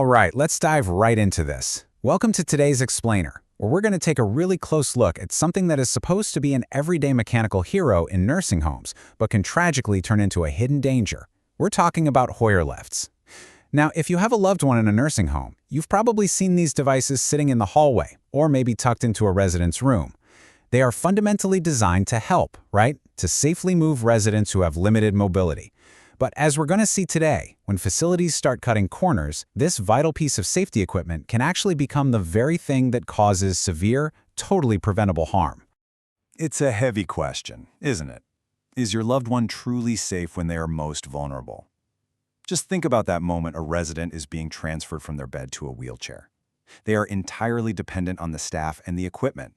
right, let's dive right into this. Welcome to today's Explainer, where we're going to take a really close look at something that is supposed to be an everyday mechanical hero in nursing homes, but can tragically turn into a hidden danger. We're talking about Hoyer lifts. Now, if you have a loved one in a nursing home, you've probably seen these devices sitting in the hallway, or maybe tucked into a resident's room. They are fundamentally designed to help, right? To safely move residents who have limited mobility. But as we're going to see today, when facilities start cutting corners, this vital piece of safety equipment can actually become the very thing that causes severe, totally preventable harm. It's a heavy question, isn't it? Is your loved one truly safe when they are most vulnerable? Just think about that moment a resident is being transferred from their bed to a wheelchair. They are entirely dependent on the staff and the equipment.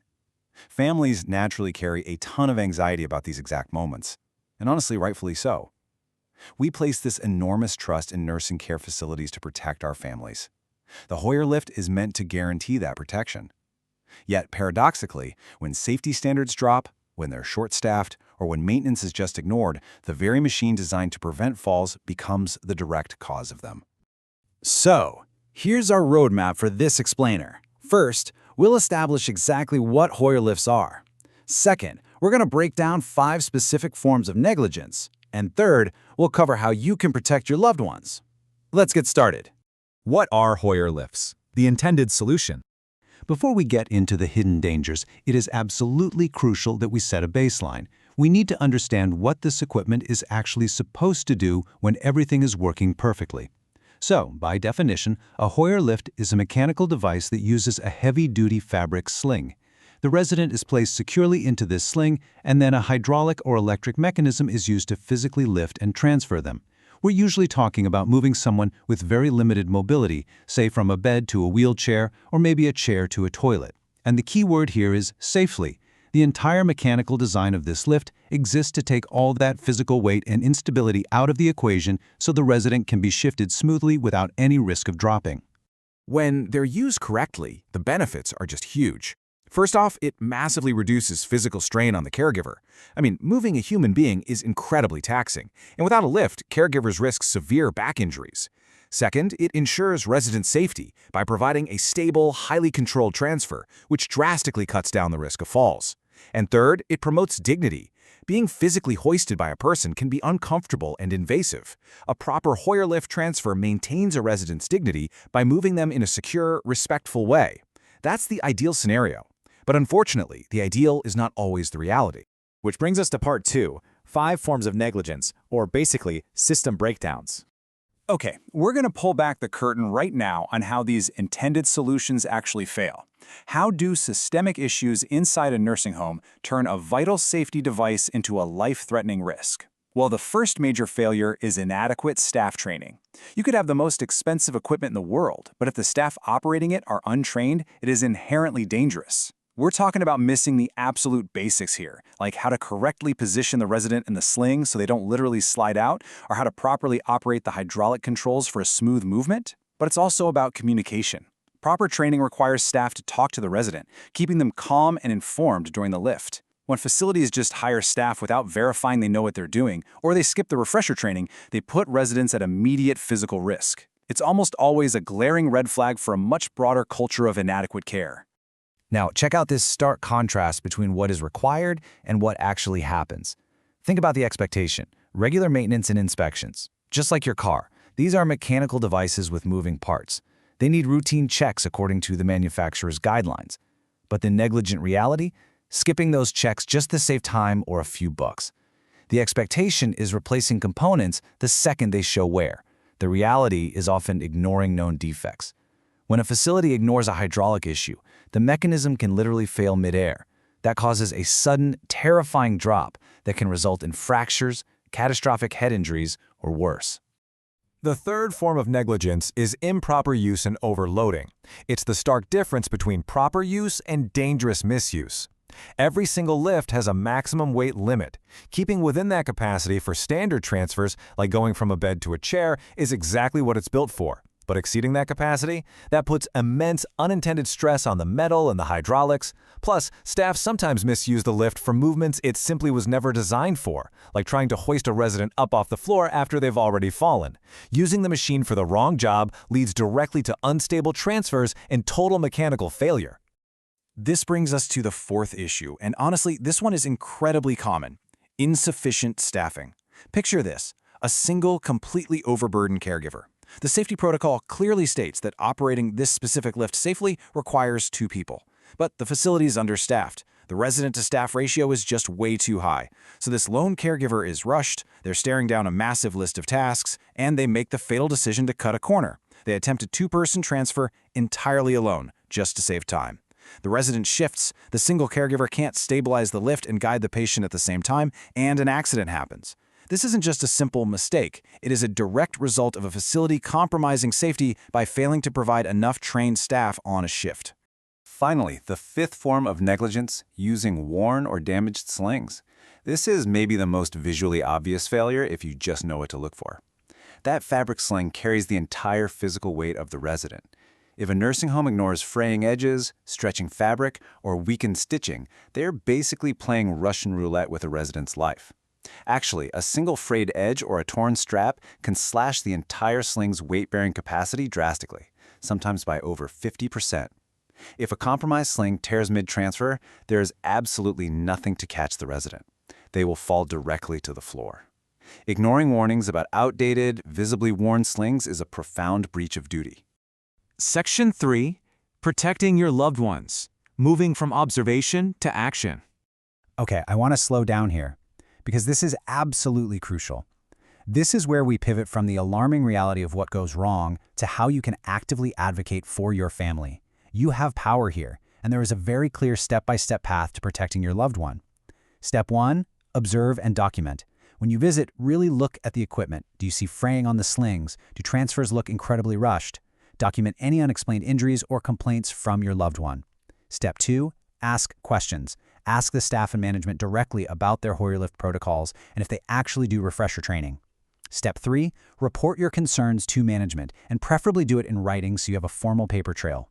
Families naturally carry a ton of anxiety about these exact moments, and honestly, rightfully so. We place this enormous trust in nursing care facilities to protect our families. The Hoyer lift is meant to guarantee that protection. Yet, paradoxically, when safety standards drop, when they're short-staffed, or when maintenance is just ignored, the very machine designed to prevent falls becomes the direct cause of them. So, here's our roadmap for this explainer. First, we'll establish exactly what Hoyer lifts are. Second, we're going to break down 5 specific forms of negligence. And third, we'll cover how you can protect your loved ones. Let's get started. What are Hoyer lifts? The intended solution. Before we get into the hidden dangers, it is absolutely crucial that we set a baseline. We need to understand what this equipment is actually supposed to do when everything is working perfectly. So, by definition, a Hoyer lift is a mechanical device that uses a heavy-duty fabric sling. The resident is placed securely into this sling, and then a hydraulic or electric mechanism is used to physically lift and transfer them. We're usually talking about moving someone with very limited mobility, say from a bed to a wheelchair, or maybe a chair to a toilet. And the key word here is safely. The entire mechanical design of this lift exists to take all that physical weight and instability out of the equation so the resident can be shifted smoothly without any risk of dropping. When they're used correctly, the benefits are just huge. First off, it massively reduces physical strain on the caregiver. Moving a human being is incredibly taxing, and without a lift, caregivers risk severe back injuries. Second, it ensures resident safety by providing a stable, highly controlled transfer, which drastically cuts down the risk of falls. And third, it promotes dignity. Being physically hoisted by a person can be uncomfortable and invasive. A proper Hoyer lift transfer maintains a resident's dignity by moving them in a secure, respectful way. That's the ideal scenario. But unfortunately, the ideal is not always the reality. Which brings us to part 2, 5 forms of negligence, or basically system breakdowns. Okay, we're going to pull back the curtain right now on how these intended solutions actually fail. How do systemic issues inside a nursing home turn a vital safety device into a life-threatening risk? Well, the first major failure is inadequate staff training. You could have the most expensive equipment in the world, but if the staff operating it are untrained, it is inherently dangerous. We're talking about missing the absolute basics here, like how to correctly position the resident in the sling so they don't literally slide out, or how to properly operate the hydraulic controls for a smooth movement. But it's also about communication. Proper training requires staff to talk to the resident, keeping them calm and informed during the lift. When facilities just hire staff without verifying they know what they're doing, or they skip the refresher training, they put residents at immediate physical risk. It's almost always a glaring red flag for a much broader culture of inadequate care. Now, check out this stark contrast between what is required and what actually happens. Think about the expectation: regular maintenance and inspections. Just like your car, these are mechanical devices with moving parts. They need routine checks according to the manufacturer's guidelines. But the negligent reality? Skipping those checks just to save time or a few bucks. The expectation is replacing components the second they show wear. The reality is often ignoring known defects. When a facility ignores a hydraulic issue, the mechanism can literally fail midair. That causes a sudden, terrifying drop that can result in fractures, catastrophic head injuries, or worse. The third form of negligence is improper use and overloading. It's the stark difference between proper use and dangerous misuse. Every single lift has a maximum weight limit. Keeping within that capacity for standard transfers, like going from a bed to a chair, is exactly what it's built for. But exceeding that capacity, that puts immense unintended stress on the metal and the hydraulics, Plus, staff sometimes misuse the lift for movements it simply was never designed for, like trying to hoist a resident up off the floor after they've already fallen. Using the machine for the wrong job leads directly to unstable transfers and total mechanical failure. This brings us to the fourth issue, and honestly, this one is incredibly common: insufficient staffing. Picture this: a single, completely overburdened caregiver. The safety protocol clearly states that operating this specific lift safely requires 2 people. But the facility is understaffed. The resident-to-staff ratio is just way too high. So this lone caregiver is rushed, they're staring down a massive list of tasks, and they make the fatal decision to cut a corner. They attempt a 2-person transfer entirely alone, just to save time. The resident shifts, the single caregiver can't stabilize the lift and guide the patient at the same time, and an accident happens. This isn't just a simple mistake. It is a direct result of a facility compromising safety by failing to provide enough trained staff on a shift. Finally, the 5th form of negligence, using worn or damaged slings. This is maybe the most visually obvious failure if you just know what to look for. That fabric sling carries the entire physical weight of the resident. If a nursing home ignores fraying edges, stretching fabric, or weakened stitching, they're basically playing Russian roulette with a resident's life. Actually, a single frayed edge or a torn strap can slash the entire sling's weight-bearing capacity drastically, sometimes by over 50%. If a compromised sling tears mid-transfer, there is absolutely nothing to catch the resident. They will fall directly to the floor. Ignoring warnings about outdated, visibly worn slings is a profound breach of duty. Section 3. Protecting your loved ones. Moving from observation to action. Okay, I want to slow down here, because this is absolutely crucial. This is where we pivot from the alarming reality of what goes wrong to how you can actively advocate for your family. You have power here, and there is a very clear step-by-step path to protecting your loved one. Step 1, observe and document. When you visit, really look at the equipment. Do you see fraying on the slings? Do transfers look incredibly rushed? Document any unexplained injuries or complaints from your loved one. Step 2, ask questions. Ask the staff and management directly about their Hoyer lift protocols and if they actually do refresher training. Step 3, report your concerns to management, and preferably do it in writing so you have a formal paper trail.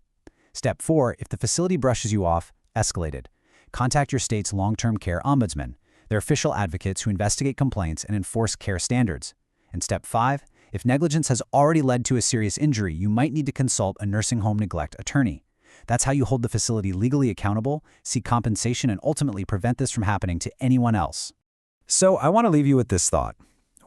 Step 4, if the facility brushes you off, escalate it. Contact your state's long-term care ombudsman. They're official advocates who investigate complaints and enforce care standards. And Step 5, if negligence has already led to a serious injury, you might need to consult a nursing home neglect attorney. That's how you hold the facility legally accountable, seek compensation, and ultimately prevent this from happening to anyone else. So I want to leave you with this thought.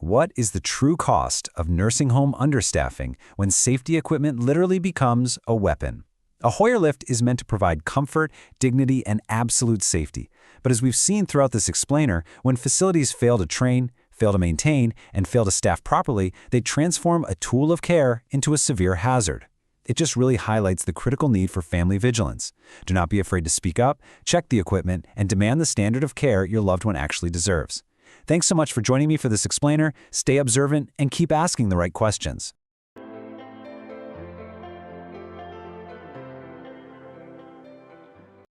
What is the true cost of nursing home understaffing when safety equipment literally becomes a weapon? A Hoyer lift is meant to provide comfort, dignity, and absolute safety. But as we've seen throughout this explainer, when facilities fail to train, fail to maintain, and fail to staff properly, they transform a tool of care into a severe hazard. It just really highlights the critical need for family vigilance. Do not be afraid to speak up, check the equipment, and demand the standard of care your loved one actually deserves. Thanks so much for joining me for this explainer. Stay observant and keep asking the right questions.